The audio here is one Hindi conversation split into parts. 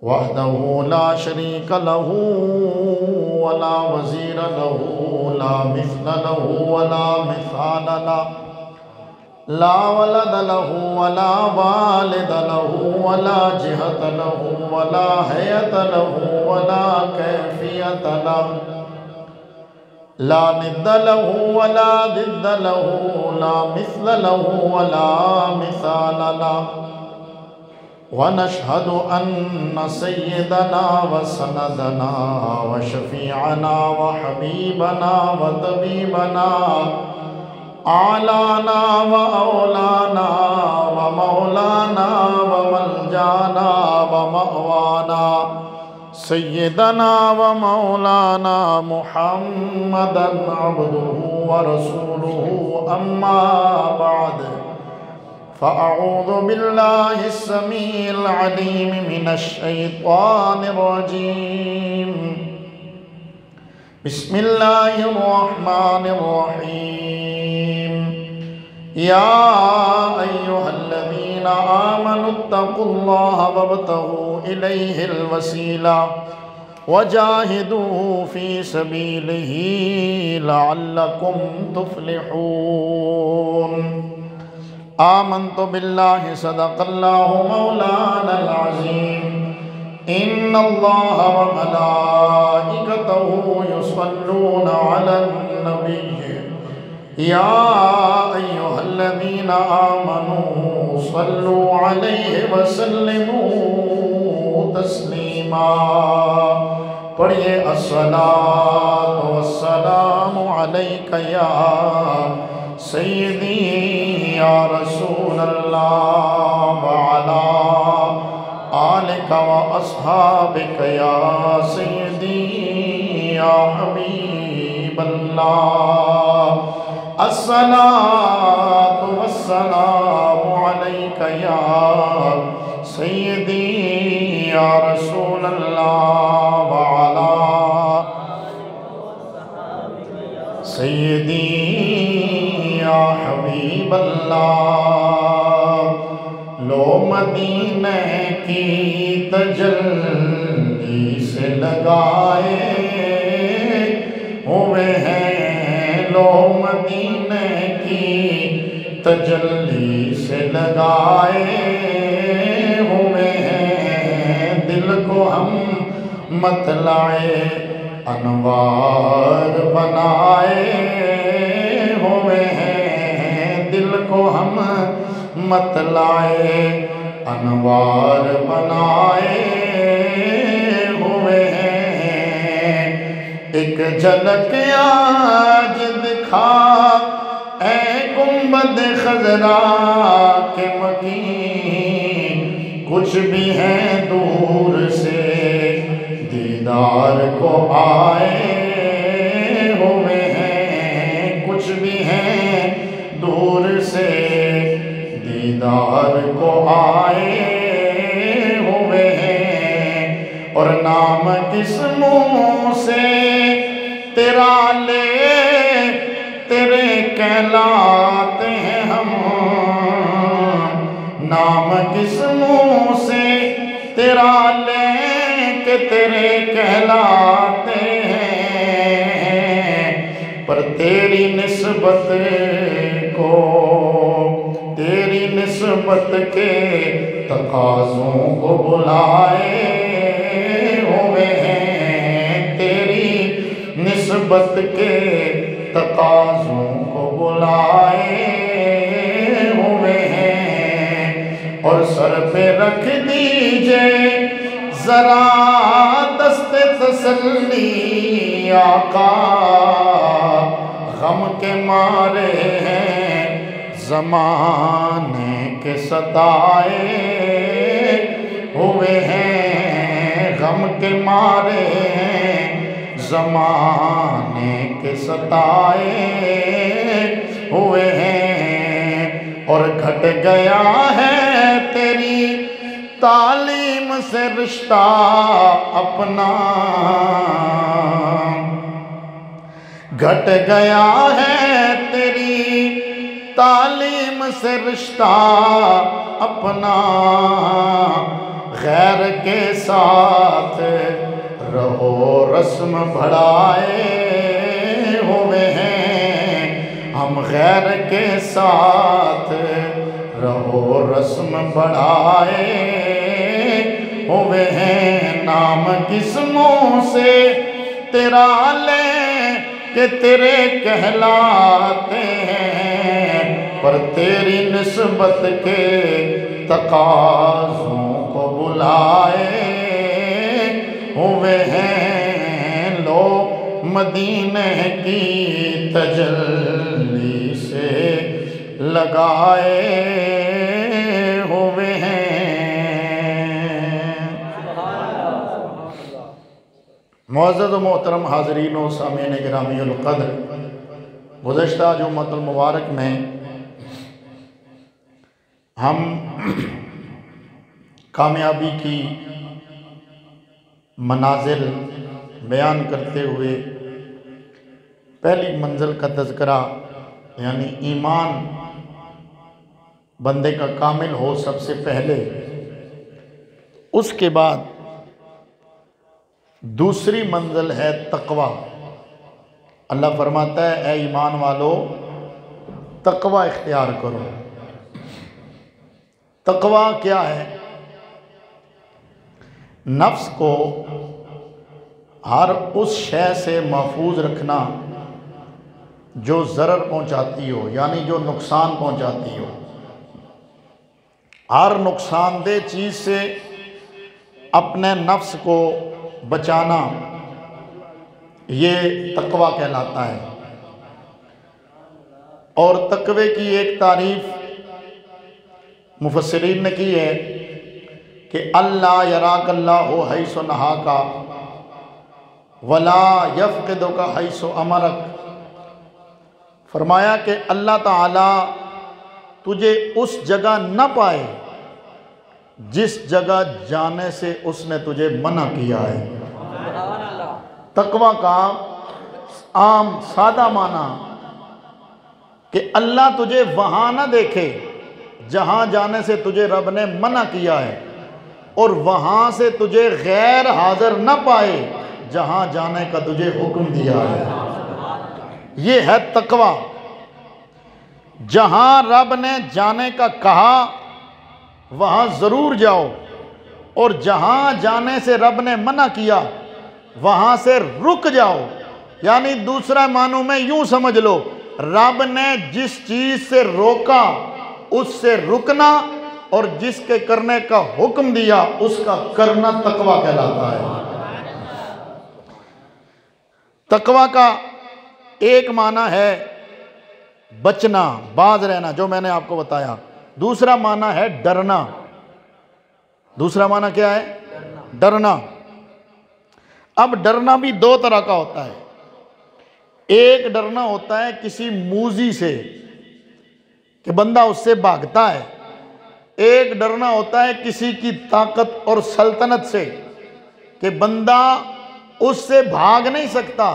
वहदहू ला शरीक लहू वला वज़ीर लहू ला मिस्ल लहू वला मिसाल लहू ला वलद लहू वला वालिद लहू वला जिहत लहू वला हयत लहू वला कैफियत लहू ला निद्द लहू वला दिद्द लहू ला मिस्ल लहू वला मिसाल लहू वनशहदु अन्न सय्यदना व सनदना व शफीअना व हबीबना व तबीबना आलाना व औलाना व मौलाना व मलजाना व मअवाना सय्यदना व मौलाना मुहम्मदन अब्दुहु व रसूलुहु अम्मा बाद फ़अऊज़ु बिल्लाहि अस्समीइल अलीम मिनश शैतानिर रजीम बिस्मिल्लाहिर रहमानिर रहीम या अय्युहल्लज़ीना आमनुत्तक़ुल्लाहा वब्तग़ू इलैहिल वसीला वजाहिदू फ़ी सबीलिही लअल्लकुम तुफ़्लिहून। आमन्तु बिल्लाहि सदक़ल्लाहु मौलानल अज़ीम इन्नल्लाहा व मलाइकतहु युसल्लूना अलन नबी या अय्युहल्लज़ीना आमनू सल्लू अलैहि व सल्लिमू तस्लीमा। पढ़िए अस्सलातु वस्सलामु अलैका या सय्यदी या रसूल अल्लाह व अला आलिका व अस्हाबिका या सय्यदी या हबीब अल्लाह। अस्सलातु वस्सलामु अलैका या सय्यदी या रसूल अल्लाह व अला सय्यदी या हबीब अल्लाह। लो मदीने की तजल्ली से लगाए हुए हैं, लो मदीने की तजल्ली से लगाए हुए हैं। दिल को हम मतलाए अनवार बनाए हुए हैं, दिल को हम मतलाए अनवार बनाए हुए हैं। एक झलक आज दिखा ऐ गुंबद खजरा के मकीन, कुछ भी है दूर से दीदार को आए हुए हैं, कुछ भी हैं दूर से दीदार को आए हुए हैं। और नाम किस मुँह से तेरा ले तेरे कहलाते हैं हम, नाम किस मुँह से तेरा ले के तेरे कहलाते हैं। पर तेरी निस्बत को तेरी निस्बत के तकाज़ों को बुलाए हुए हैं, तेरी निस्बत के तकाज़ों को बुलाए हुए हैं। और सर पे रख दीजिए ज़रा दस्ते तसल्ली आका, गम के मारे हैं ज़माने के सताए हुए हैं, गम के मारे हैं ज़माने के सताए हुए हैं। और घट गया है तेरी तालीम से रिश्ता अपना, घट गया है तेरी तालीम से रिश्ता अपना, गैर के साथ रहो रस्म बढ़ाए हुए हैं हम, गैर के साथ रहो रस्म बढ़ाए हुए हैं। नाम किस मुँह से तेरा ले के तेरे कहलाते हैं, पर तेरी निस्बत के तकाज़ों को बुलाए हुए हैं। लो मदीने की तजल्ली से लगाए हुए हैं। मुअज़्ज़ज़ मोहतरम हाज़रीन व सामीन गिरामीउल क़द्र, गुज़श्ता जुम्मतुल मुबारक में हम कामयाबी की मनाज़िल बयान करते हुए पहली मंजिल का तज़किरा यानी ईमान बंदे का कामिल हो सबसे पहले, उसके बाद दूसरी मंजिल है तक़वा। अल्लाह फरमाता है, ए ईमान वालो तक़वा इख्तियार करो। तक़वा क्या है? नफ्स को हर उस शय से महफूज रखना जो ज़रर पहुंचाती हो, यानी जो नुकसान पहुंचाती हो। हर नुकसानदेह चीज़ से अपने नफ्स को बचाना, ये तक़वा कहलाता है। और तक़वे की एक तारीफ़ मुफस्सिरीन ने की है कि अल्लाह यराकल्लाहु हैसु नहाका वला यफ़क़िदुका हैसु अमरक। फरमाया कि अल्लाह ताला तुझे उस जगह न पाए जिस जगह जाने से उसने तुझे मना किया है। तक़वा का आम सादा माना कि अल्लाह तुझे वहाँ न देखे जहाँ जाने से तुझे रब ने मना किया है, और वहाँ से तुझे गैर हाज़िर न पाए जहाँ जाने का तुझे हुक्म दिया है। ये है तक़वा। जहाँ रब ने जाने का कहा वहाँ ज़रूर जाओ, और जहाँ जाने से रब ने मना किया वहाँ से रुक जाओ। यानी दूसरा मानों में यूँ समझ लो, रब ने जिस चीज़ से रोका उससे रुकना, और जिसके करने का हुक्म दिया उसका करना तक़वा कहलाता है। तक़वा का एक माना है बचना, बाज रहना, जो मैंने आपको बताया। दूसरा माना है डरना। दूसरा माना क्या है? डरना। अब डरना भी दो तरह का होता है। एक डरना होता है किसी मूजी से कि बंदा उससे भागता है। एक डरना होता है किसी की ताकत और सल्तनत से कि बंदा उससे भाग नहीं सकता,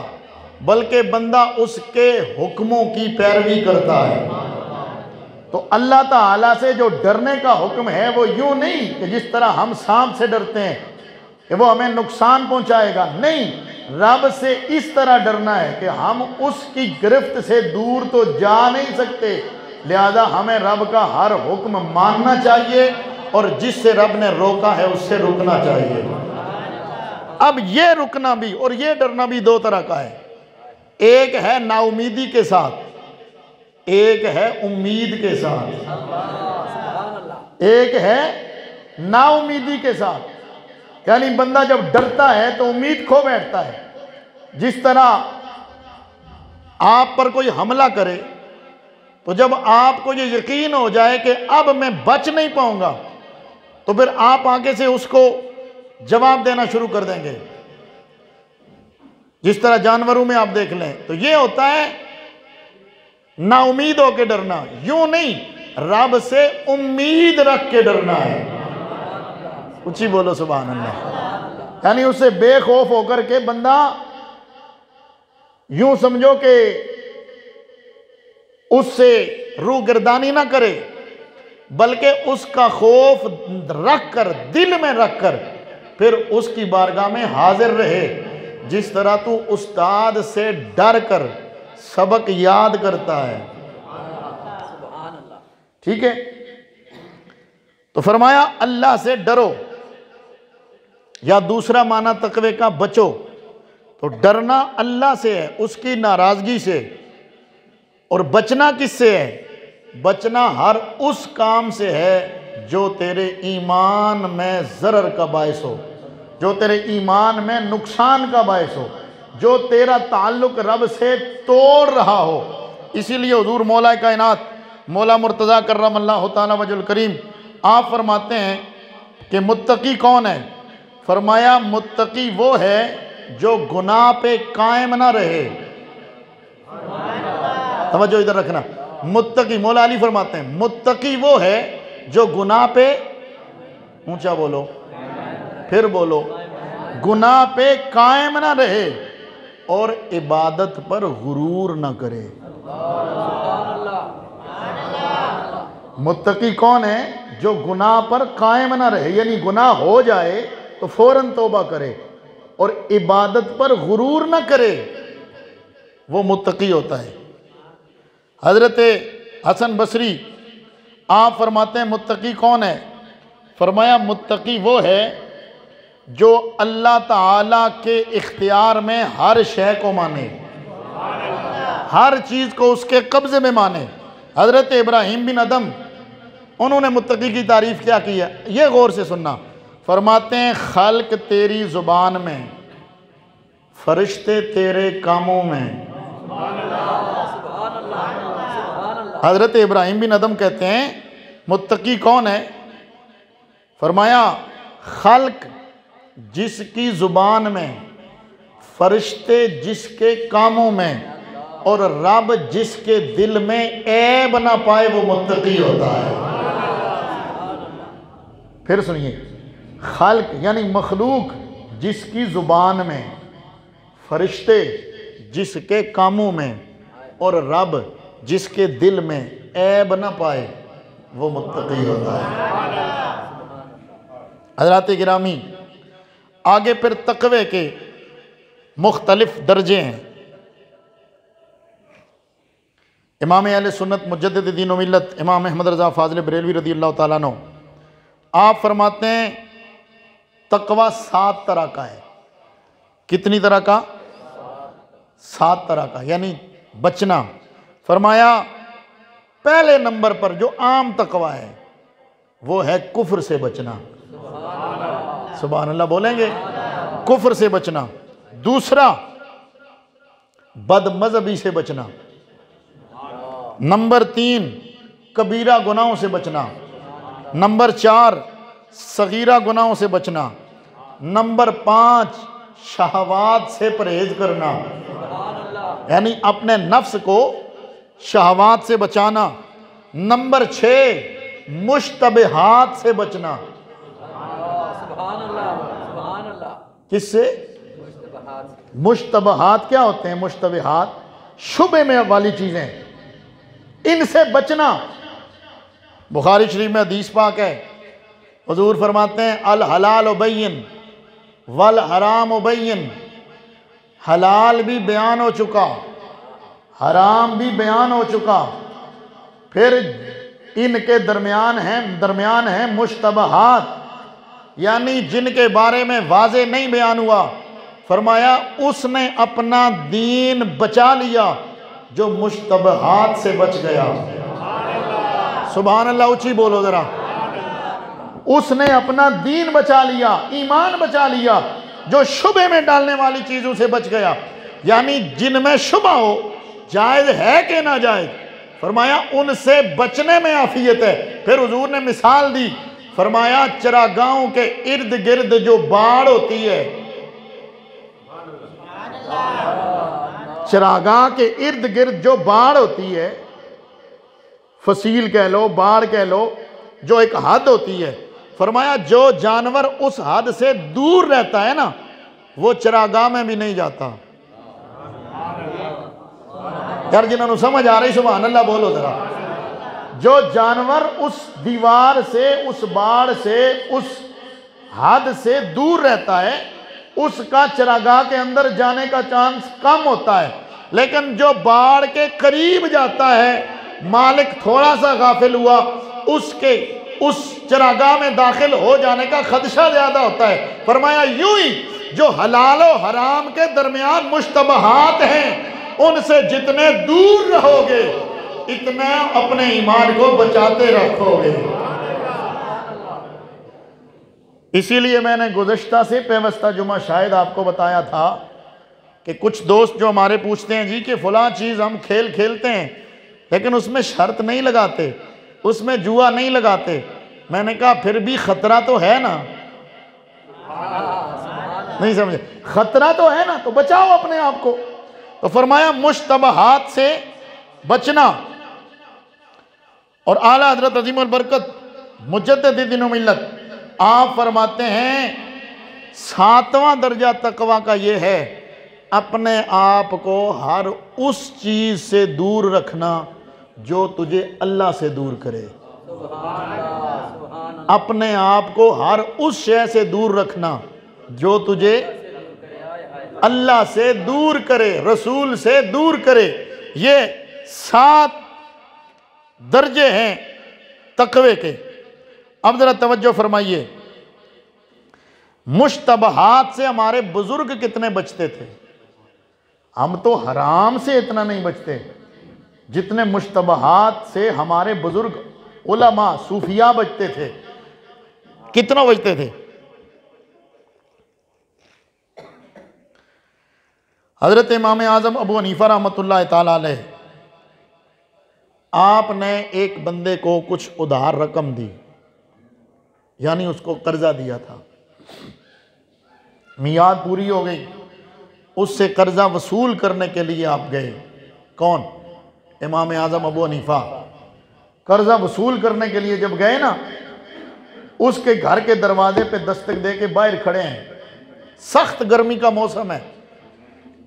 बल्कि बंदा उसके हुक्मों की पैरवी करता है। तो अल्लाह ताला से जो डरने का हुक्म है वो यूँ नहीं कि जिस तरह हम सांप से डरते हैं कि वो हमें नुकसान पहुंचाएगा, नहीं। रब से इस तरह डरना है कि हम उसकी गिरफ्त से दूर तो जा नहीं सकते, लिहाजा हमें रब का हर हुक्म मानना चाहिए, और जिससे रब ने रोका है उससे रुकना चाहिए। अब ये रुकना भी और ये डरना भी दो तरह का है। एक है नाउमीदी के साथ, एक है उम्मीद के साथ। एक है नाउमीदी के साथ, यानी बंदा जब डरता है तो उम्मीद खो बैठता है। जिस तरह आप पर कोई हमला करे तो जब आपको ये यकीन हो जाए कि अब मैं बच नहीं पाऊंगा, तो फिर आप आगे से उसको जवाब देना शुरू कर देंगे। जिस तरह जानवरों में आप देख लें तो ये होता है ना उम्मीद होकर डरना, यूं नहीं, रब से उम्मीद रख के डरना है। ऊंची बोलो सुभान अल्लाह। यानी उससे बेखौफ होकर के बंदा यूं समझो कि उससे रूगर्दानी ना करे, बल्कि उसका खौफ रख कर, दिल में रख कर फिर उसकी बारगाह में हाजिर रहे। जिस तरह तू उस्ताद से डर कर सबक याद करता है, ठीक है। तो फरमाया अल्लाह से डरो, या दूसरा माना तकवे का बचो। तो डरना अल्लाह से है, उसकी नाराजगी से। और बचना किससे है? बचना हर उस काम से है जो तेरे ईमान में ज़रर का बायस हो, जो तेरे ईमान में नुकसान का बायस हो, जो तेरा ताल्लुक रब से तोड़ रहा हो। इसीलिए हुजूर मौला कायनात मौला मुर्तज़ा कर्रमल्लाहु तआला वजहुल करीम आप फरमाते हैं कि मुत्तकी कौन है? फरमाया मुत्तकी वो है जो गुनाह पे कायम ना रहे। तवज्जो इधर रखना। मुत्तकी, मौला अली फरमाते हैं मुत्तकी वो है जो गुनाह पे, ऊंचा बोलो, फिर बोलो, गुनाह पे कायम ना रहे और इबादत पर गुरूर ना करे। मुत्तकी कौन है? जो गुनाह पर कायम ना रहे, यानी गुनाह हो जाए तो फौरन तौबा करे और इबादत पर गुरूर ना करे, वो मुत्तकी होता है। हजरत हसन बसरी आप फरमाते हैं मुत्तकी कौन है? फरमाया मुत्तकी वो है जो अल्लाह ताला के इख्तियार में हर शय को माने, हर चीज़ को उसके कब्ज़े में माने। हजरत इब्राहीम बिन अदम उन्होंने मुत्तकी की तारीफ़ क्या की है, ये गौर से सुनना। फरमाते हैं खल्क तेरी ज़ुबान में, फरिश्ते तेरे कामों में। हज़रत इब्राहीम बिन अदम कहते हैं मुत्तकी कौन है? फरमाया खल्क जिसकी ज़ुबान में, फरिश्ते जिसके कामों में और रब जिसके दिल में ऐब ना पाए, वो मुत्तकी होता है। फिर सुनिए, खल्क यानी मखलूक जिसकी ज़ुबान में, फरिश्ते जिसके कामों में और रब जिसके दिल में ऐब ना पाए, वो मुत्तकी होता है। हज़रात गिरामी, आगे फिर तकवे के मुख्तलिफ दर्जे हैं। इमाम अहले सुन्नत मुजद्दिद दीन व मिल्लत इमाम अहमद रज़ा फ़ाज़िल बरेलवी रज़ी अल्लाह ताला अन्हु आप फरमाते हैं तकवा 7 तरह का है। कितनी तरह का? 7 तरह का, यानी बचना। फरमाया पहले नंबर पर जो आम तकवा है वो है कुफ्र से बचना। सुभान अल्लाह बोलेंगे, कुफ्र से बचना। दूसरा बदमज़हबी से बचना। नंबर 3 कबीरा गुनाहों से बचना। नंबर 4 सगीरा गुनाहों से बचना। नंबर 5 शहवात से परहेज करना, यानी अपने नफ्स को शहवात से बचाना। नंबर 6 मुश्तबहात से बचना। किससे? मुश्तबहात क्या होते हैं? मुश्तबहात शुबे में वाली चीजें, इनसे बचना। बुखारी शरीफ में हदीस पाक है, हुजूर फरमाते हैं अल हलाल उबय्यिन वल हराम उबय्यिन। हलाल भी बयान हो चुका, हराम भी बयान हो चुका, फिर इनके दरमियान है मुश्तबहात, यानी जिनके बारे में वाज़े नहीं बयान हुआ। फरमाया उसने अपना दीन बचा लिया जो मुश्तबहात से बच गया। सुभान अल्लाह, ऊंची बोलो जरा। उसने अपना दीन बचा लिया, ईमान बचा लिया, जो शुबे में डालने वाली चीजों से बच गया, यानी जिनमें शुबा हो, जायज है कि ना जायज, फरमाया उनसे बचने में आफियत है। फिर हुजूर ने मिसाल दी, फरमाया चरागाहों के इर्द गिर्द जो बाड़ होती है, चरागाह के इर्द गिर्द जो बाड़ होती है, फसील कह लो, बाड़ कह लो, जो एक हद होती है, फरमाया जो जानवर उस हद से दूर रहता है ना, वो चरागाह में भी नहीं जाता। यार जिन्होंने समझ आ रही सुभान अल्लाह बोलो जरा। जो जानवर उस दीवार से, उस बाड़ से, उस हद से दूर रहता है, उसका चरागाह के अंदर जाने का चांस कम होता है। लेकिन जो बाड़ के करीब जाता है, मालिक थोड़ा सा गाफिल हुआ, उसके उस चरागाह में दाखिल हो जाने का खदशा ज्यादा होता है। फरमाया यूं ही जो हलाल और हराम के दरमियान मुश्तबहात हैं, उनसे जितने दूर रहोगे इतना अपने ईमान को बचाते रखोगे। इसीलिए मैंने गुज़श्ता से पेवस्ता जुमा शायद आपको बताया था कि कुछ दोस्त जो हमारे पूछते हैं जी कि फलां चीज़ हम खेल खेलते हैं लेकिन उसमें शर्त नहीं लगाते, उसमें जुआ नहीं लगाते। मैंने कहा फिर भी खतरा तो है ना, नहीं समझे, खतरा तो है ना, तो बचाओ अपने आप को। तो फरमाया मुश्तबहात से बचना। और आला हजरत अजीम अल बरकत मुजद्दिद दीन व मिल्लत आप फरमाते हैं 7वां दर्जा तकवा का ये है अपने आप को हर उस चीज से दूर रखना जो तुझे अल्लाह से दूर करे। अपने आप को हर उस शय से दूर रखना जो तुझे अल्लाह से दूर करे, रसूल से दूर करे। ये 7 दर्जे हैं तकवे के। अब जरा तवज्जो फरमाइए, मुश्तबहात से हमारे बुजुर्ग कितने बचते थे। हम तो हराम से इतना नहीं बचते जितने मुश्तबहात से हमारे बुजुर्ग उलमा सूफिया बचते थे। कितना बचते थे। हजरत इमाम आजम अबू हनीफा रहमतुल्लाह ताला अलैह, आपने एक बंदे को कुछ उधार रकम दी, यानी उसको कर्जा दिया था, मियाद पूरी हो गई, उससे कर्जा वसूल करने के लिए आप गए। कौन? इमाम आजम अबू हनीफा। कर्जा वसूल करने के लिए जब गए ना, उसके घर के दरवाजे पे दस्तक दे के बाहर खड़े हैं, सख्त गर्मी का मौसम है,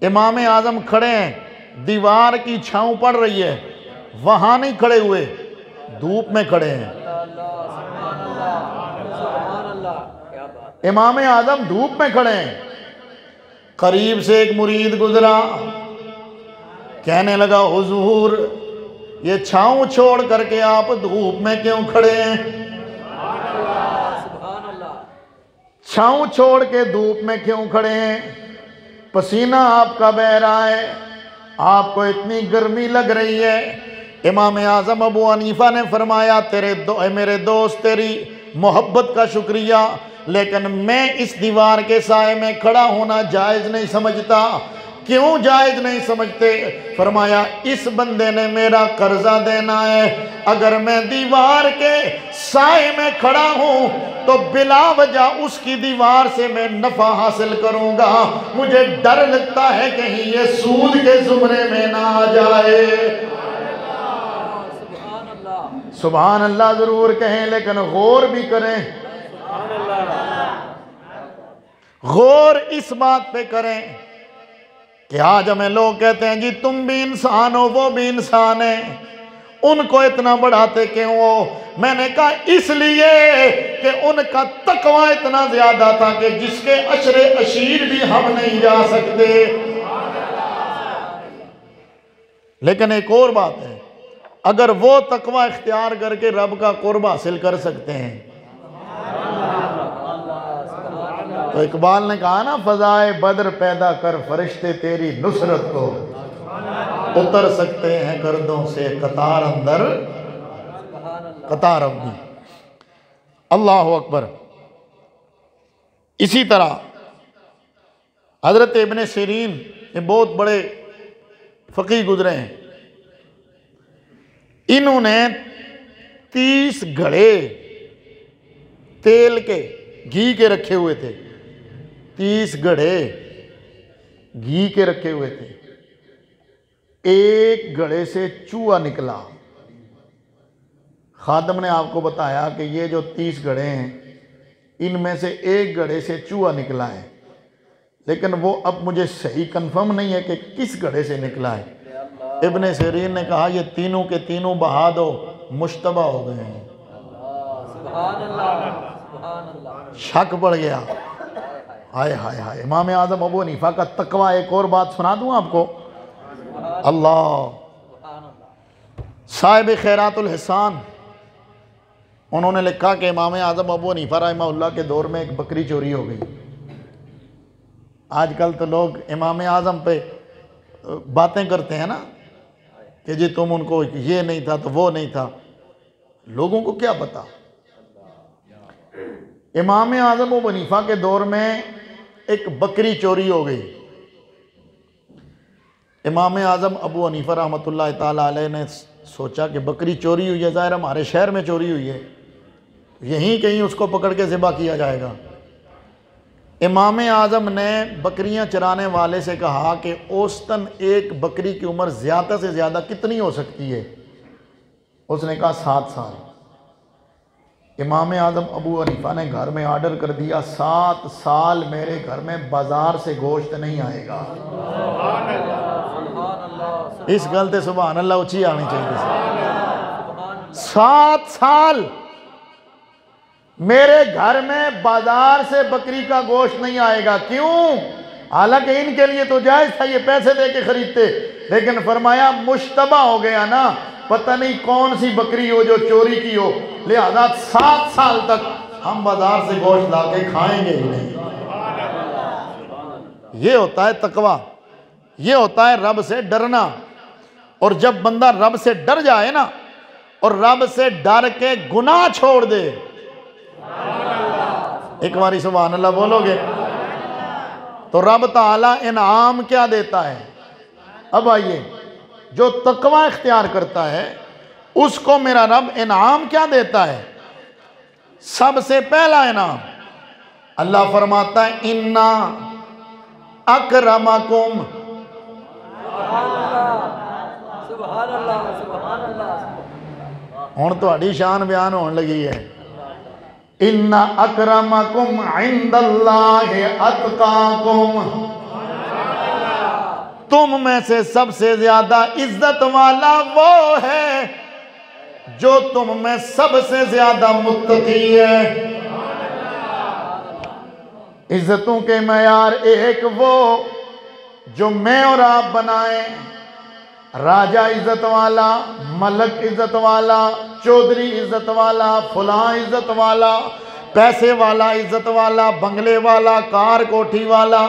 इमाम आजम खड़े हैं, दीवार की छांव पड़ रही है, वहां नहीं खड़े हुए, धूप में खड़े हैं। इमाम आजम धूप में खड़े हैं। करीब से एक मुरीद गुजरा, कहने लगा हुजूर ये छांव छोड़ करके आप धूप में क्यों खड़े हैं? छांव छोड़ के धूप में क्यों खड़े हैं? पसीना आपका बह रहा है, आपको इतनी गर्मी लग रही है। इमाम आजम अबू हनीफा ने फरमाया मेरे दोस्त तेरी मोहब्बत का शुक्रिया, लेकिन मैं इस दीवार के साए में खड़ा होना जायज़ नहीं समझता। क्यों जायज़ नहीं समझते? फरमाया इस बंदे ने मेरा कर्जा देना है, अगर मैं दीवार के साए में खड़ा हूं तो बिला वजह उसकी दीवार से मैं नफा हासिल करूंगा। मुझे डर लगता है कहीं ये सूद के जुमरे में ना आ जाए। सुभान अल्लाह जरूर कहें, लेकिन गौर भी करें, गौर इस बात पे करें कि आज हमें लोग कहते हैं जी तुम भी इंसान हो, वो भी इंसान है, उनको इतना बढ़ाते क्यों हो? मैंने कहा इसलिए कि उनका तकवा इतना ज्यादा था कि जिसके अशरे अशीर भी हम नहीं जा सकते। लेकिन एक और बात है, अगर वो तकवा इख्तियार करके रब का कुर्ब हासिल कर सकते हैं, तो इकबाल ने कहा ना, फजाए बद्र पैदा कर फरिश्ते तेरी नुसरत को उतर सकते हैं गर्दों से कतार अंदर कतार अब्दी। अल्लाह अकबर। इसी तरह हजरत इब्ने सिरीन ये बहुत बड़े फकीह गुजरे हैं, इन्होंने 30 घड़े तेल के घी के रखे हुए थे, 30 घड़े घी के रखे हुए थे। एक घड़े से चूहा निकला। खादम ने आपको बताया कि ये जो 30 घड़े हैं इनमें से एक घड़े से चूहा निकला है, लेकिन वो अब मुझे सही कंफर्म नहीं है कि किस घड़े से निकला है। इब्ने सिरीन ने कहा ये तीनों के तीनों बहा दो, मुश्तबा हो गए हैं। सुभान अल्लाह, सुभान अल्लाह। शक पड़ गया। हाय हाय हाय। इमाम आज़म अबू हनीफा का तकवा, एक और बात सुना दूं आपको। अल्लाह, साहिब खैरातुल हिसान, उन्होंने लिखा कि इमाम आज़म अबू हनीफा रहमहुल्लाह के दौर में एक बकरी चोरी हो गई। आजकल तो लोग इमाम आज़म पे बातें करते हैं ना कि जी तुम उनको ये नहीं था तो वो नहीं था। लोगों को क्या पता। इमाम आज़म अबू हनीफा के दौर में एक बकरी चोरी हो गई। इमाम आज़म अबू हनीफा रहमतुल्लाह ताला अलैह ने सोचा कि बकरी चोरी हुई है, ज़ाहिर हमारे शहर में चोरी हुई है, यहीं कहीं उसको पकड़ के ज़िबा किया जाएगा। इमाम आज़म ने बकरियां चराने वाले से कहा कि औसतन एक बकरी की उम्र ज़्यादा से ज़्यादा कितनी हो सकती है? उसने कहा 7 साल। इमाम आज़म अबू हनीफा ने घर में ऑर्डर कर दिया, 7 साल मेरे घर में बाजार से गोश्त नहीं आएगा। इस गलते सुभान अल्लाह ऊंची आनी चाहिए। 7 साल मेरे घर में बाजार से बकरी का गोश्त नहीं आएगा। क्यों? हालांकि इनके लिए तो जायज था, ये पैसे दे के खरीदते, लेकिन फरमाया मुश्तबा हो गया ना, पता नहीं कौन सी बकरी हो जो चोरी की हो, लिहाजा 7 साल तक हम बाजार से गोश्त ला के खाएंगे ही नहीं। ये होता है तकवा, ये होता है रब से डरना। और जब बंदा रब से डर जाए ना और रब से डर के गुनाह छोड़ दे, एक बारी सुभान अल्लाह बोलोगे तो रब ताला इनाम क्या देता है। अब आइए, जो तकवा इख्तियार करता है उसको मेरा रब इनाम क्या देता है? सबसे पहला इनाम अल्लाह फरमाता है, इन्ना अकरमकुम, हुण तुहाडी शान बयान होने लगी है। इन्ना अकरमकुम इंदल्लाहि अतकाकुम, तुम में से सबसे ज्यादा इज्जत वाला वो है जो तुम में सबसे ज्यादा मुत्तकी है। इज्जतों के मयार एक वो जो मैं और आप बनाए, राजा इज्जत वाला, मलक इज्जत वाला, चौधरी इज्जत वाला, फलां इज्जत वाला, पैसे वाला इज्जत वाला, बंगले वाला, कार कोठी वाला,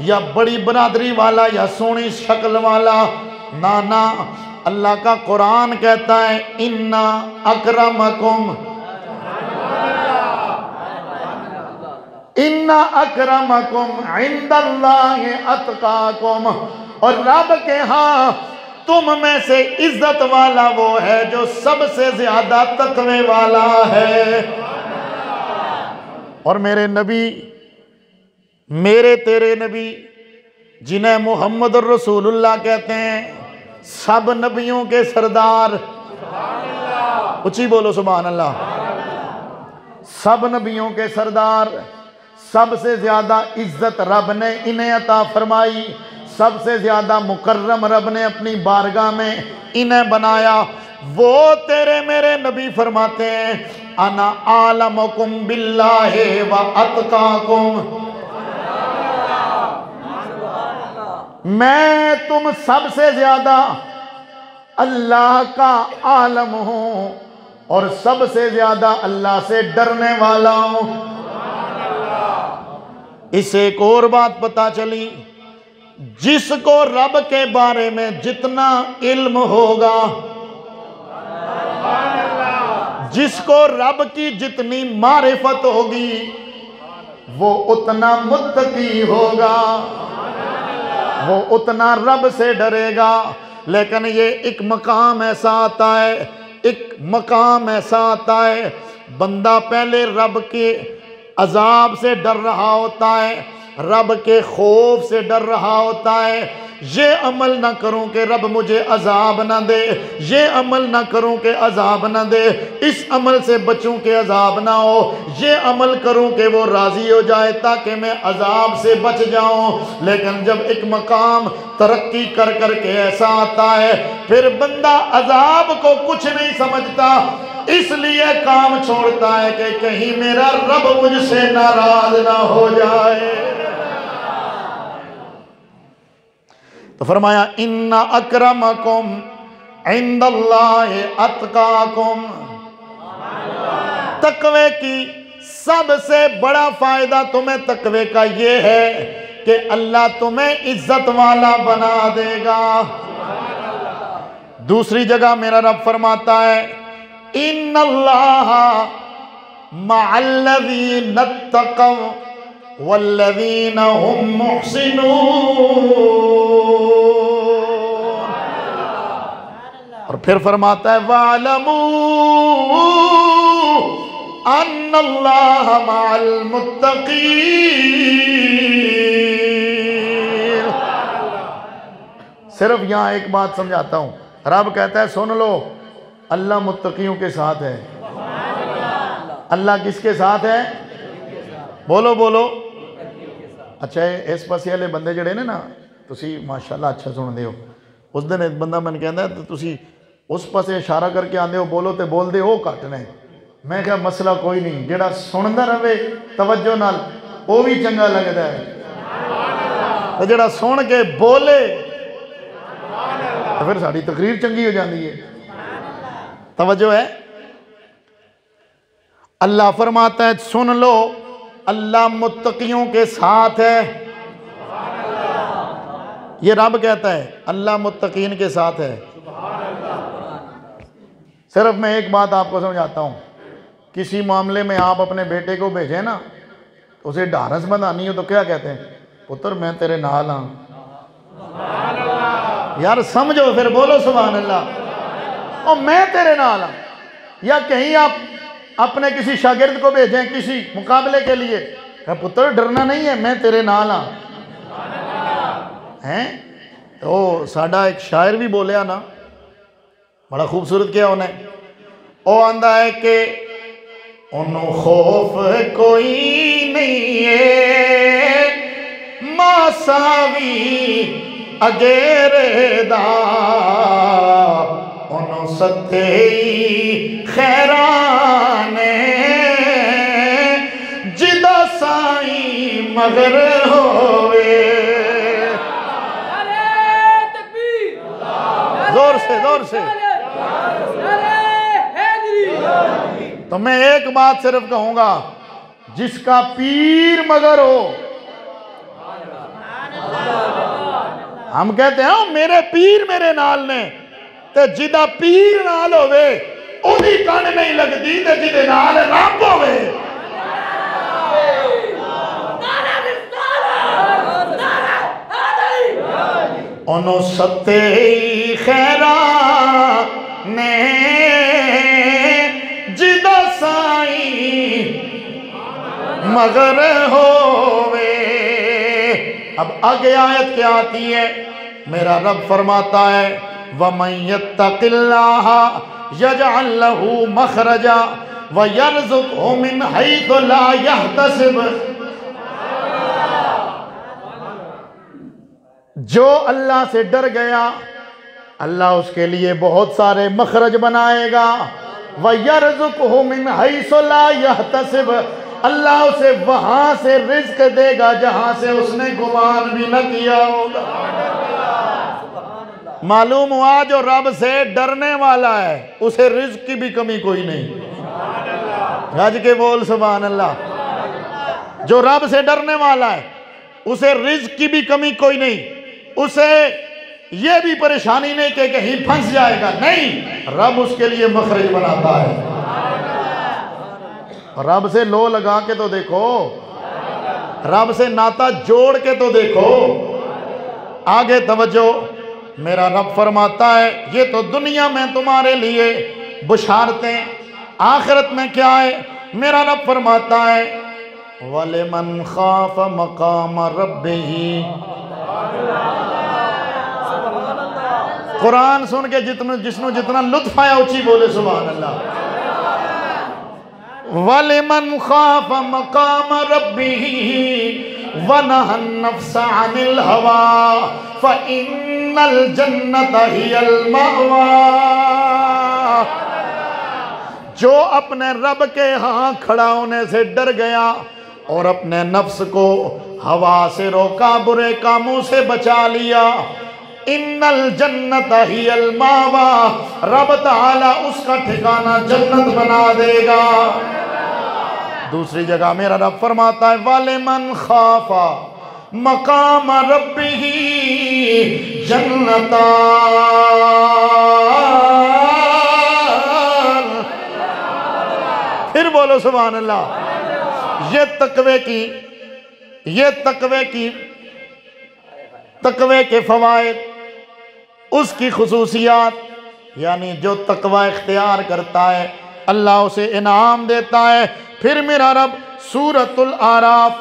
या बड़ी बरादरी वाला, या सोनी शक्ल वाला, ना ना। अल्लाह का कुरान कहता है, इन्ना अकरमकुम, इन्ना अकरमकुम इंदल्लाहि अतकाकुम, और रब के हाँ तुम में से इज्जत वाला वो है जो सबसे ज्यादा तकवे वाला है। और मेरे नबी, मेरे तेरे नबी जिन्हें मोहम्मद रसूलुल्लाह कहते हैं, सब नबियों के सरदार, ऊंची बोलो सुभान अल्लाह, सब नबियों के सरदार, सबसे ज्यादा इज्जत रब ने इन्हें अता फरमाई, सबसे ज्यादा मुकर्रम रब ने अपनी बारगाह में इन्हें बनाया। वो तेरे मेरे नबी फरमाते हैं, अना आलमुकुम बिल्लाहि व अतकाकुम, मैं तुम सबसे ज्यादा अल्लाह का आलम हूं और सबसे ज्यादा अल्लाह से डरने वाला हूं। इससे एक और बात पता चली, जिसको रब के बारे में जितना इल्म होगा, जिसको रब की जितनी मारिफत होगी, वो उतना मुत्तकी होगा, वो उतना रब से डरेगा। लेकिन ये एक मकाम ऐसा आता है, एक मकाम ऐसा आता है, बंदा पहले रब के अजाब से डर रहा होता है, रब के खौफ से डर रहा होता है, ये अमल ना करूं कि रब मुझे अजाब ना दे, ये अमल ना करूं कि अजाब ना दे, इस अमल से बचूं कि अजाब ना हो, ये अमल करूं कि वो राज़ी हो जाए ताकि मैं अजाब से बच जाऊं। लेकिन जब एक मकाम तरक्की कर कर के ऐसा आता है फिर बंदा अजाब को कुछ नहीं समझता, इसलिए काम छोड़ता है कि कहीं मेरा रब मुझसे नाराज ना हो जाए। तो फरमाया इन्ना अक्रमकुम इंदल्लाहि अत्काकुम, तकवे की सबसे बड़ा फायदा तुम्हें तकवे का ये है कि अल्लाह तुम्हें इज्जत वाला बना देगा। दूसरी जगह मेरा रब फरमाता है इन्नल्लाह मअल्लज़ीना तक़व वल्लज़ीना हुम मुहसिनून। और फिर फरमाता है वालमू अन्नल्लाह मअल मुत्तक़ीन। सिर्फ यहां एक बात समझाता हूं, रब कहता है सुन लो, अल्लाह मुत्तकियों के साथ है। अल्लाह किसके साथ है? बोलो बोलो। अच्छा इस पासे वाले बंदे जड़े ने ना, तुसी माशाल्लाह अच्छा सुनते हो। उस दिन एक बंदा मैंने कहता है तुसी उस पासे इशारा करके आते हो, बोलो तो बोलते हो घट ने। मैं क्या मसला कोई नहीं, जेड़ा सुनता रहे तवज्जो नाल वो भी चंगा लगता है, तो जेड़ा सुन के बोले तो फिर साड़ी तकरीर चंगी हो जाती है। तवज्जो है। अल्लाह फरमाता है सुन लो, अल्लाह मुत्तकियों के साथ है। ये रब कहता है अल्लाह मुत्तकीन के साथ है। सिर्फ मैं एक बात आपको समझाता हूँ, किसी मामले में आप अपने बेटे को भेजें ना, तो उसे ढारस बंधानी हो तो क्या कहते हैं, पुत्र मैं तेरे नाल हाँ। यार समझो, फिर बोलो सुभान अल्लाह। और मैं तेरे नाल हाँ। या कहीं आप अपने किसी शागिर्द को भेजें किसी मुकाबले के लिए, पुत्र डरना नहीं है, मैं तेरे नाल हाँ हैं। तो साडा एक शायर भी बोलिया ना, बड़ा खूबसूरत किया उन्हें। वो आंदा है कि उन्हों खौफ कोई नहीं है मासावी अगेरे दा, उन्हों सत्ते खैराने जिदा साई मगर होवे। जोर से जोर से। तो मैं एक बात सिर्फ कहूंगा, जिसका पीर मगर हो, हम कहते हैं मेरे पीर मेरे नाल ने, ते जिदा पीर नाल होवे ओदी कण नहीं लगदी, ते जिदे नाल रब होवे ओनो सत्ते खैरा ने जिदा साई मगर होवे। अब आगे आयत क्या आती है, मेरा रब फरमाता है वमन यत्तकिल्लाह यजअल लहू मखरजा व यरज़ुक़हु मिन हैथु ला यहतसिब। जो अल्लाह से डर गया अल्लाह उसके लिए बहुत सारे मखरज बनाएगा। व यरज़ुक़हु मिन हैथु ला यहतसिब, अल्लाह उसे वहां से रिज्क देगा जहां से उसने गुमान भी न किया होगा। मालूम हुआ जो रब से डरने वाला है उसे रिज्क की भी कमी कोई नहीं। गज के बोल सुभान अल्लाह। जो रब से डरने वाला है उसे रिज्क की भी कमी कोई नहीं, उसे ये भी परेशानी नहीं कि कहीं फंस जाएगा, नहीं, रब उसके लिए मखरज बनाता है। रब से लो लगा के तो देखो, रब से नाता जोड़ के तो देखो। आगे तवज्जो, मेरा रब फरमाता है ये तो दुनिया में तुम्हारे लिए बुशारतें, आखिरत में क्या है, मेरा रब फरमाता है वलिमन खाफ मकाम रब्बिही कुरान सुन के जिसनु जितना लुत्फ आया उची बोले सुभान अल्लाह। वलिमन खाफ मकाम रब्बिही व नहन नफ्स अनिल हवा फ़इन्नल जन्नत हियल मअवा। जो अपने रब के यहाँ खड़ा होने से डर गया और अपने नफ्स को हवा से रोका, बुरे कामों से बचा लिया, इन्नल जन्नत हियल मावा, रब ताला उसका ठिकाना जन्नत बना देगा। दूसरी जगह मेरा रब फरमाता है वालिमन खाफा मकाम रब्बिही जन्नता। फिर बोलो सुभान अल्लाह। ये तकवे के फवायद, उसकी खुसूसियात, यानी जो तकवा इख्तियार करता है अल्लाह उसे इनाम देता है। फिर मेरा रब सूरतुल आराफ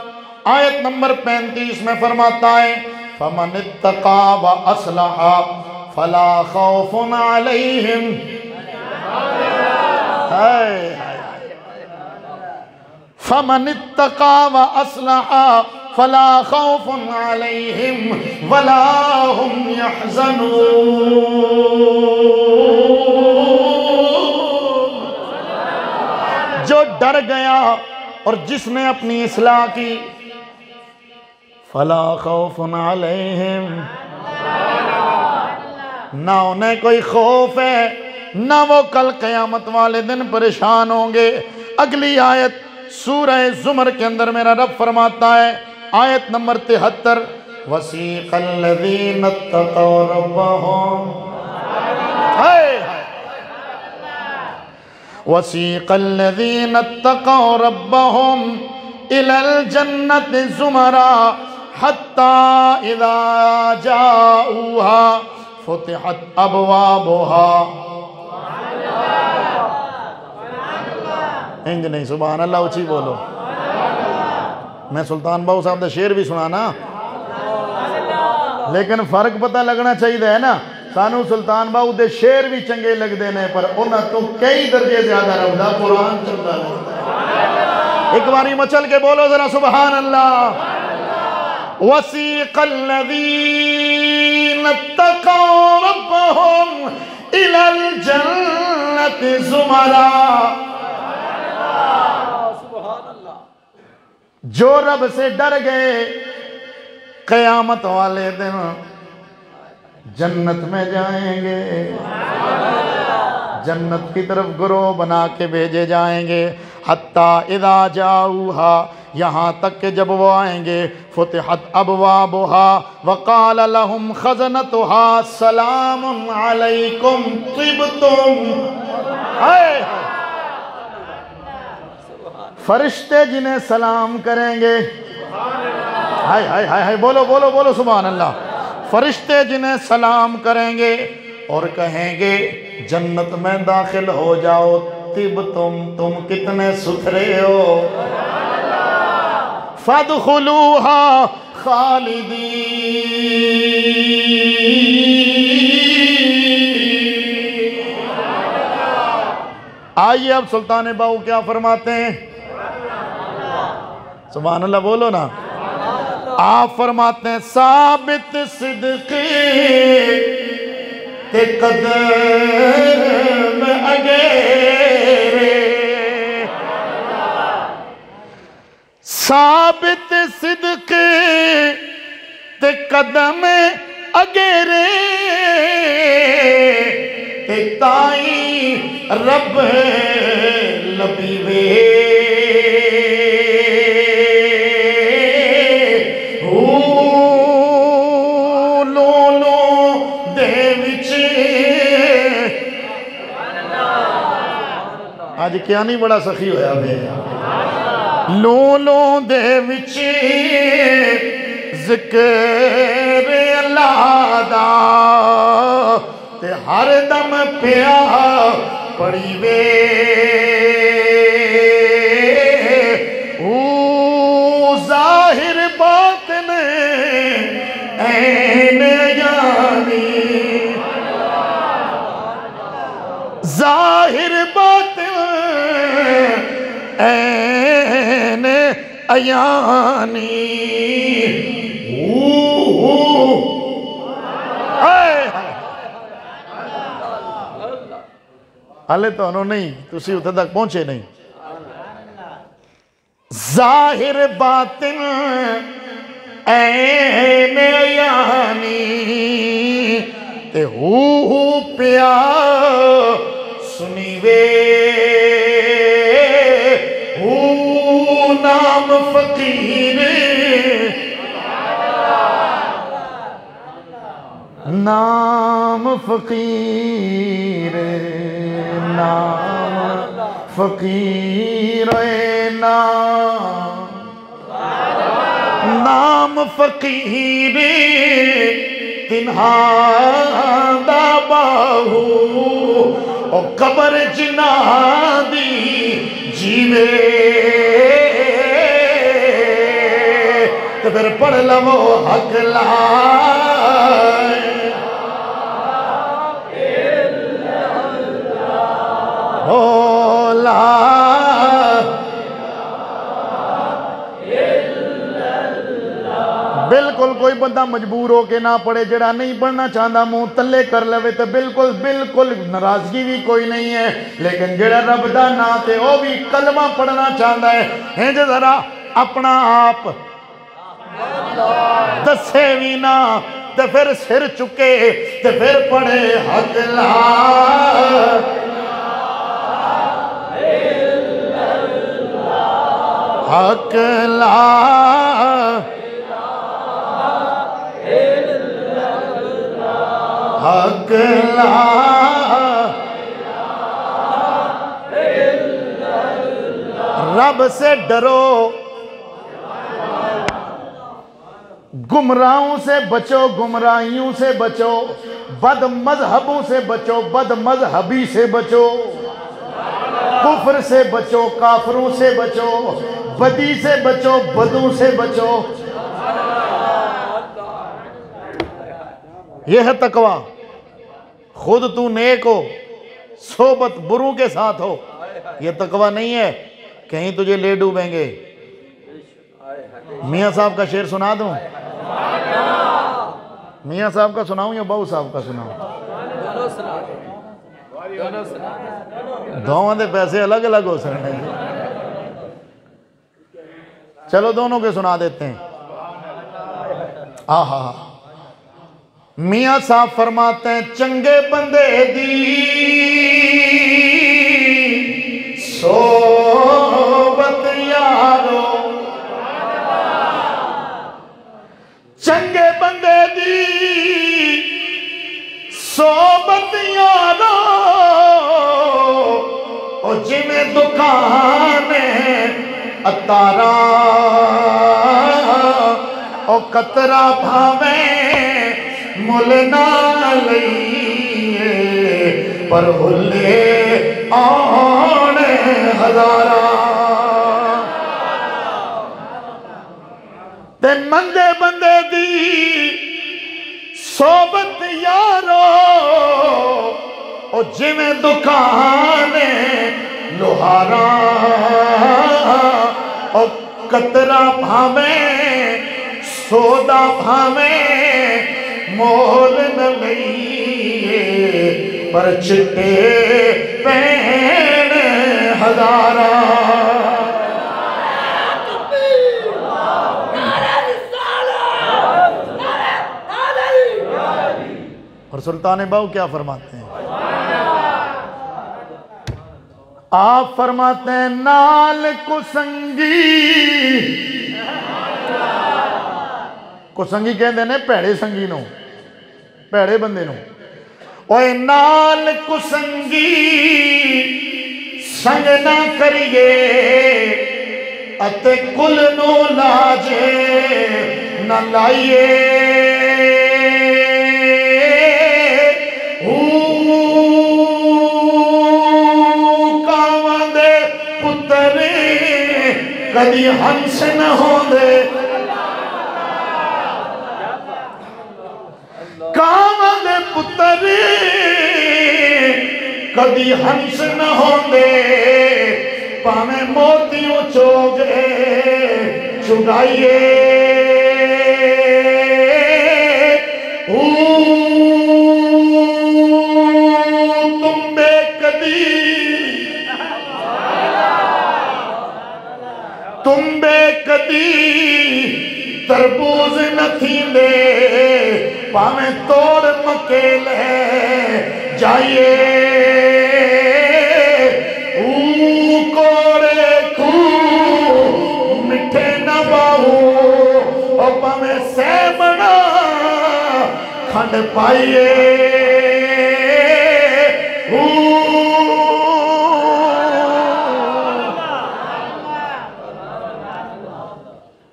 आयत नंबर 35 में फरमाता है फमन इत्तका व अस्लहा फला खौफुन अलैहिम। फमन इत्तका व अस्लहा फला खौफुन अलैहिम वला हुम यहज़नून। जो डर गया और जिसने अपनी इस्लाह की, फला खौफुन अलैहिम, ना उन्हें कोई खौफ है, ना वो कल क़यामत वाले दिन परेशान होंगे। अगली आयत सूरह ज़ुमर के अंदर मेरा रब फरमाता है आयत नंबर 73 वसीक़ल लज़ीना इत्तक़ौ रब्बहुम वसीक़ल लज़ीना इत्तक़ौ रब्बहुम इलल जन्नति ज़ुमरा हत्ता इज़ा जाऊहा फुतिहत अबवाबुहा। इंज नहीं सुभान अल्लाह ऊंची बोलो। मैं सुल्तान बाबू साहब का शेर भी सुनाना, लेकिन फर्क पता लगना चाहिए है ना। सानू सुल्तान बाबू के शेर भी चंगे लगते ने, पर उन्होंने तो कई दर्जे ज्यादा रबदा कुरान चलता है। एक बारी मचल के बोलो जरा सुभान अल्लाह। वसीक़ल लज़ीना इत्तक़ौ रब्बहुम इलल जन्नति ज़ुमरा। जो रब से डर गए क़यामत वाले दिन जन्नत में जाएंगे, जन्नत की तरफ ग्रोह बना के भेजे जाएंगे। हत्ता इज़ा जाऊहा, यहाँ तक कि जब वो आएंगे, फुतिहत अबवाबुहा वक़ाल लहुम खज़नतुहा सलामुन अलैकुम तिबतुम। फरिश्ते जिन्हें सलाम करेंगे, हाय हाय हाय हाय, बोलो बोलो बोलो सुभान अल्लाह। फरिश्ते जिन्हें सलाम करेंगे और कहेंगे जन्नत में दाखिल हो जाओ, तिब तुम कितने सुथरे हो। फदखुलूहा खालिदीन। आइए अब सुल्तान बाबू क्या फरमाते हैं, सुभान अल्लाह बोलो ना। आप फरमाते हैं साबित सिद्क़े ते कदम अगेरे, साबित सिद्क़े ते कदम अगेरे, ते ताई रब लबीवे आज क्या नहीं बड़ा सखी होया मैं लोलो दे विच जिक्र अल्लाह दा ते हर दम पिया पड़ी वे ओ जाहिर बातिन ऐन यानी ऐन अयानी। हाले तो नहीं, तुसी उत्थे तक पहुंचे नहीं। जाहिर बातिन ऐन अयानी ते हू पिया सुनीवे हू नाम फकीर नाम फकीर नाम फकीर नाम फकीर तिन्हा दा बाहू ओ कबर जिना दी जीवे तो फिर पढ़ लवो हक बिल्कुल कोई बंदा मजबूर हो के ना पढ़े, जड़ा नहीं पढ़ना चाहता मुंह तले कर लवे तो बिल्कुल बिल्कुल नाराजगी भी कोई नहीं है। लेकिन जड़ा रब दा ना ते वो भी कलमा पढ़ना चाहता है जो जरा अपना आप दसे भी ना तो फिर सिर चुके तो फिर पढ़े हक ला हक ला हक ला रब से डरो, गुमराहों से बचो, गुमराहियों से बचो, बद मजहबों से बचो, बद मजहबी से बचो, कुफ्र से बचो, काफरों से बचो, बदी से बचो, बदू से बचो। यह है तकवा। खुद तू नेक हो, सोबत बुरों के साथ हो, यह तकवा नहीं है। कहीं तुझे ले डूबेंगे। मियाँ साहब का शेर सुना दूं? मियाँ साहब का सुनाऊं या बहू साहब का सुनाऊं? दोनों के पैसे अलग अलग हो सकते हैं। चलो दोनों के सुना देते हैं। आहा, मियाँ साहब फरमाते हैं चंगे बंदे दी सोबत यारो, चंगे बंदे दी सोबत यारो, ओ जिमें दुकान अतारा ओ कतरा भावे मुल ना लईए पर हुले आने हजारा। ते मंदे बंदे दी सोबत यारो, ओ जिमें दुकान लोहारा ओ कतरा भावे सोदा भावे मोल न लईए पर चिट्टे पैण हजारा। और सुल्तान बाहू क्या फरमाते हैं? आप फरमाते हैं नाल कुसंगी, कुसंगी कहते ने भैड़े संगी नो, भैड़े बंदे नो। ओए नाल कुसंगी संग ना करिए अते कुल नो लाजे न लाइए। कदी हंस न होंदे, कावां दे पुत्तर कदी हंस न होंदे, पावे मोतियों चोगे चुगाइए तुम बेकदी तरबूज न थींदे पावे तोड़ मकेले जाइए कोड़े खू मिठे न बाहू और पावे सेबड़ा खंड पाइए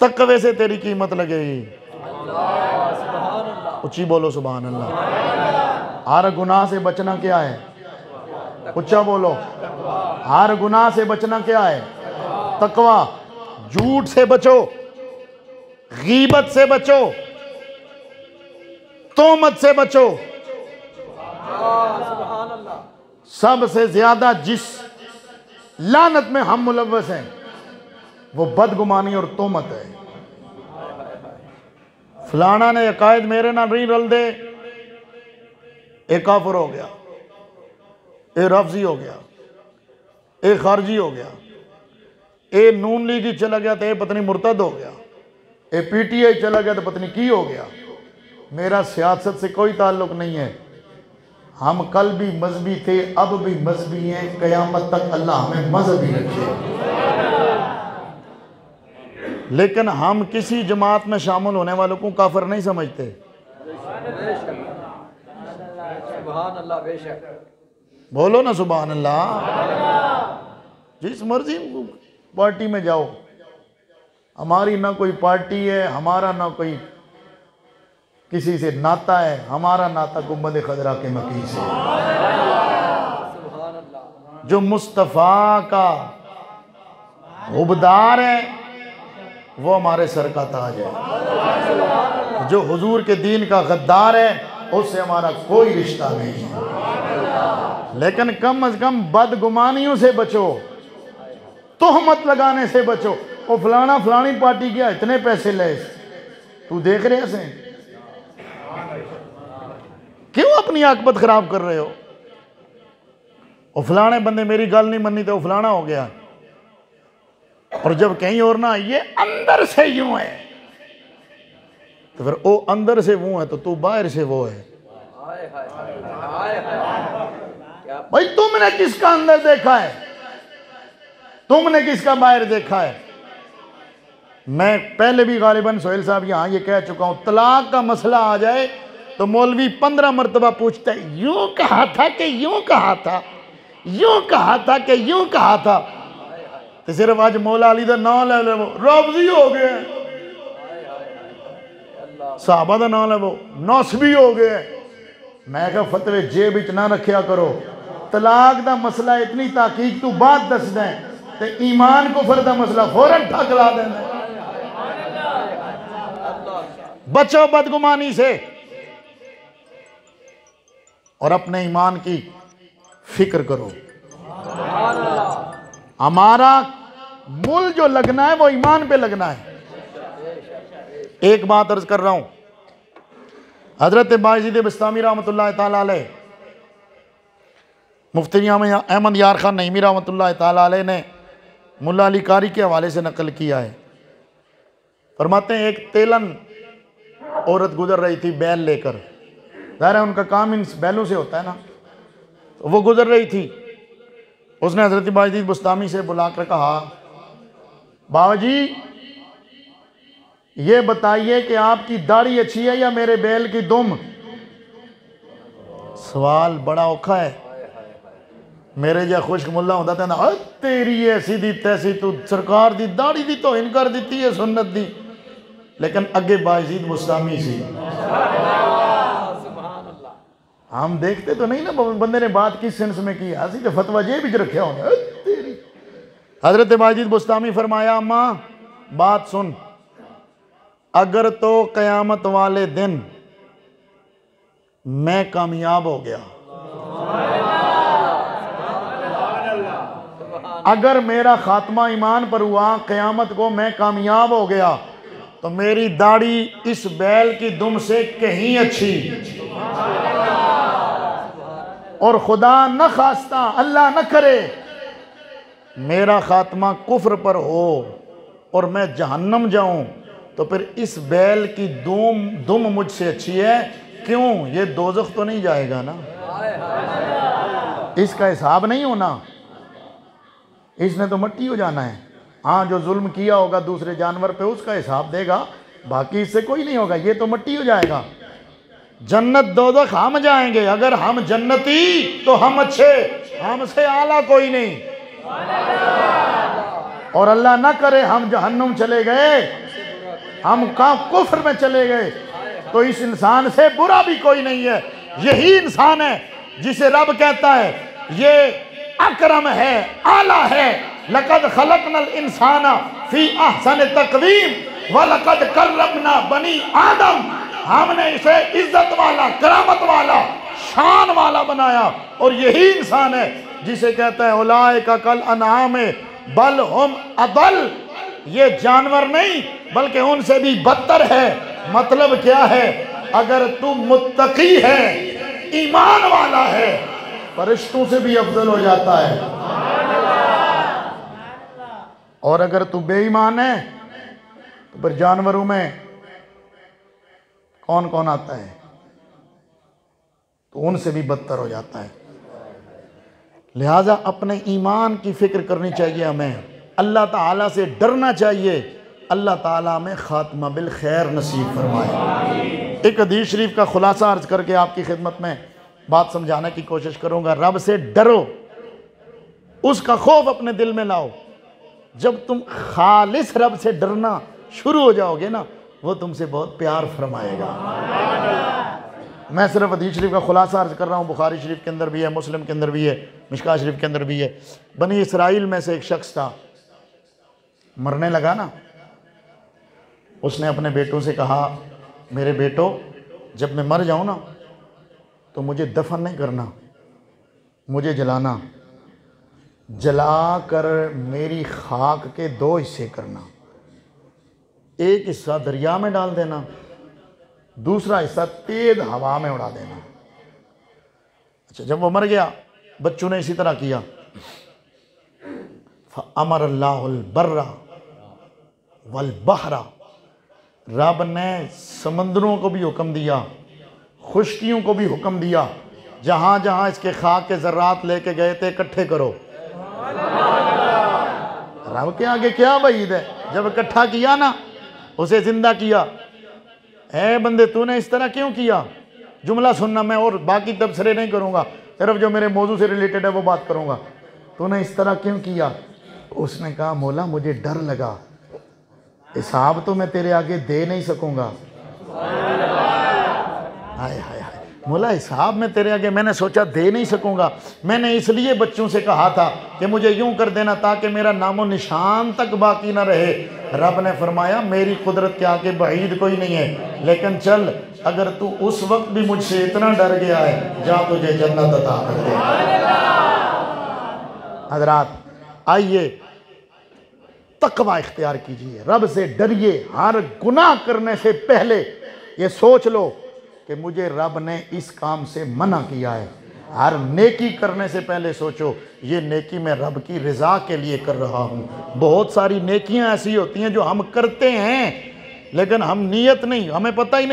तकवे से तेरी कीमत लगेगी। ऊंची बोलो सुभान अल्लाह। हर गुनाह से बचना क्या है? ऊंचा बोलो। हर गुनाह से बचना क्या है? तकवा। झूठ से बचो, गीबत से बचो, तोमत से बचो। सबसे ज्यादा जिस लानत में हम मुलव्वस हैं वो बदगुमानी और तोमत है। फलाना ने अकायद मेरे ना नहीं रल दे, एक काफिर हो गया, एक रफ्जी हो गया, एक खारजी हो गया, एक नून लीगी चला गया तो एक पत्नी मुर्तद हो गया, एक पीटीआई चला गया तो पत्नी की हो गया। मेरा सियासत से कोई ताल्लुक नहीं है। हम कल भी मजहबी थे, अब भी मजहबी हैं, कयामत तक अल्लाह हमें मजहबी रखे। लेकिन हम किसी जमात में शामिल होने वालों को काफिर नहीं समझते। बोलो ना सुभान अल्लाह। जिस मर्जी पार्टी में जाओ, हमारी ना कोई पार्टी है, हमारा ना कोई किसी से नाता है। हमारा नाता गुंबद खजरा के मकी से। जो मुस्तफ़ा का हुबदार है वो हमारे सर का ताज है। जो हुजूर के दीन का गद्दार है उससे हमारा कोई रिश्ता नहीं है। लेकिन कम अज कम बदगुमानियों से बचो, तोहमत लगाने से बचो। वो फलाना फलानी पार्टी क्या इतने पैसे ले, तू देख रहे से क्यों अपनी आकबत खराब कर रहे हो? वो फलाने बंदे मेरी गल नहीं मनी तो वो फलाना हो गया। और जब कहीं और ना ये अंदर से यूं है तो फिर वो अंदर से वो है तो तू बाहर से वो है। भाई तुमने किसका अंदर देखा है? तुमने किसका बाहर देखा है? मैं पहले भी गालिबन सोहेल साहब यहां ये कह चुका हूं, तलाक का मसला आ जाए तो मौलवी 15 मरतबा पूछता है, यूं कहा था कि यूं कहा था, यूं कहा था कि यूं कहा था। तो सिर्फ आज मौला अली का नाम ले लो रब्जी हो गए, साहबा का नाम ले वो नौसबी हो गए। मैं कहा फतवे जेब विच ना रखिया करो। तलाक का मसला इतनी ताकीक तू बात दस दें तो ईमान कुफर का मसला फौरन ठक ला देना। बचो बदगुमानी से और अपने ईमान की फिक्र करो। हमारा मूल जो लगना है वो ईमान पे लगना है। एक बात अर्ज कर रहा हूं, हजरत बायजीद बिस्तामी रहमतुल्लाह ताला अलैह, मुफ्ती अहमद यार खान नईमी रहमतुल्लाह ताला अलैह ने मुल्ला अली कारी के हवाले से नकल किया है। फरमाते हैं एक तेलन औरत गुजर रही थी बैल लेकर, ज़ाहिर है उनका काम इन बैलों से होता है ना, तो वो गुजर रही थी। उसने हज़रत बायजीद बुस्तामी से बुलाकर कहा, बाबा जी ये बताइए कि आपकी दाढ़ी अच्छी है या मेरे बैल की दुम? सवाल बड़ा औखा है। मेरे जा खुश्क मुल्ला होता था ना, तेरी ऐसी दी तैसी, तू सरकार दी दाढ़ी दी तो इनकार दी है सुन्नत दी। लेकिन अगे बायजीद बुस्तामी सी, हम देखते तो नहीं ना बंदे ने बात किस सेंस में की, असी तो फतवा जे भी रखा होना। हजरत बायजीद बुस्तामी फरमाया, अम्मा बात सुन, अगर तो कयामत वाले दिन मैं कामयाब हो गया अगर मेरा खात्मा ईमान पर हुआ, क़यामत को मैं कामयाब हो गया, तो मेरी दाढ़ी इस बैल की दुम से कहीं अच्छी, और खुदा न खास्ता, अल्लाह न करे, मेरा खात्मा कुफ्र पर हो और मैं जहन्नम जाऊं, तो फिर इस बैल की दुम मुझसे अच्छी है। क्यों? ये दोज़ख तो नहीं जाएगा ना, इसका हिसाब नहीं होना, इसने तो मट्टी हो जाना है। हाँ, जो जुल्म किया होगा दूसरे जानवर पे उसका हिसाब देगा, बाकी इससे कोई नहीं होगा, ये तो मट्टी हो जाएगा। जन्नत दोज़ख हम जाएंगे, अगर हम जन्नती तो हम अच्छे, हमसे आला कोई नहीं। और अल्लाह ना करे हम जहन्नुम चले गए, हम कुफ्र में चले गए, तो इस इंसान से बुरा भी कोई नहीं है। यही इंसान है जिसे रब कहता है ये अकरम है, आला है। लक़द खलक़नल इंसाना फी अहसन तक़वीम व लक़द कर्रमना बनी आदम, हमने इसे इज्जत वाला, करामत वाला, शान वाला बनाया। और यही इंसान है जिसे कहता है उलाइका कल अनआम बल हुम अदल, ये जानवर नहीं बल्कि उनसे भी बदतर है। मतलब क्या है? अगर तू मुत्तकी है, ईमान वाला है, फरिश्तों से भी अफजल हो जाता है। और अगर तू बेईमान है तो फिर जानवरों में कौन कौन आता है, तो उनसे भी बदतर हो जाता है। लिहाजा अपने ईमान की फिक्र करनी चाहिए हमें, अल्लाह ताला से डरना चाहिए। अल्लाह ताला में खात्मा बिल खैर नसीब फरमाए। एक हदीस शरीफ का खुलासा अर्ज करके आपकी खिदमत में बात समझाने की कोशिश करूँगा। रब से डरो, उसका खौफ अपने दिल में लाओ। जब तुम खालिस रब से डरना शुरू हो जाओगे ना, वो तुमसे बहुत प्यार फरमाएगा। मैं सिर्फ हदीस शरीफ का खुलासा अर्ज कर रहा हूँ, बुखारी शरीफ के अंदर भी है, मुस्लिम के अंदर भी है, मिशकात शरीफ के अंदर भी है। बनी इसराइल में से एक शख्स था, मरने लगा ना, उसने अपने बेटों से कहा मेरे बेटो, जब मैं मर जाऊँ ना तो मुझे दफन नहीं करना, मुझे जलाना, जला कर मेरी खाक के 2 हिस्से करना। एक हिस्सा दरिया में डाल देना, दूसरा हिस्सा तेज हवा में उड़ा देना। अच्छा, जब वो मर गया, बच्चों ने इसी तरह किया। अमर अल्लाहुल बर्रा वल बहरा, रब ने समंदरों को भी हुक्म दिया, खुश्कियों को भी हुक्म दिया, जहाँ जहाँ इसके खाक के ज़र्रात लेके गए थे इकट्ठे करो। रब के आगे क्या वईद है? जब इकट्ठा किया ना, उसे जिंदा किया। ऐ बंदे, तूने इस तरह क्यों किया? जुमला सुनना, मैं और बाकी तबसरे नहीं करूँगा, सिर्फ जो मेरे मौजू से रिलेटेड है वो बात करूँगा। तूने इस तरह क्यों किया? उसने कहा मौला मुझे डर लगा, हिसाब तो मैं तेरे आगे दे नहीं सकूँगा। हाय हाय हाय, मौला हिसाब में तेरे आगे मैंने सोचा दे नहीं सकूँगा, मैंने इसलिए बच्चों से कहा था कि मुझे यूं कर देना ताकि मेरा नामो निशान तक बाकी ना रहे। रब ने फरमाया मेरी कुदरत के आगे बईद कोई नहीं है, लेकिन चल अगर तू उस वक्त भी मुझसे इतना डर गया है, जा तुझे जन्नत अता कर दे। हज़रात आइए तकवा इख्तियार कीजिए, रब से डरिए। हर गुनाह करने से पहले ये सोच लो कि मुझे रब ने इस काम से मना किया है। हर नेकी करने से पहले सोचो ये नेकी मैं रब की रज़ा के लिए कर रहा हूँ। बहुत सारी नेकियां ऐसी होती हैं जो हम करते हैं लेकिन हम नीयत नहीं, हमें पता ही नहीं।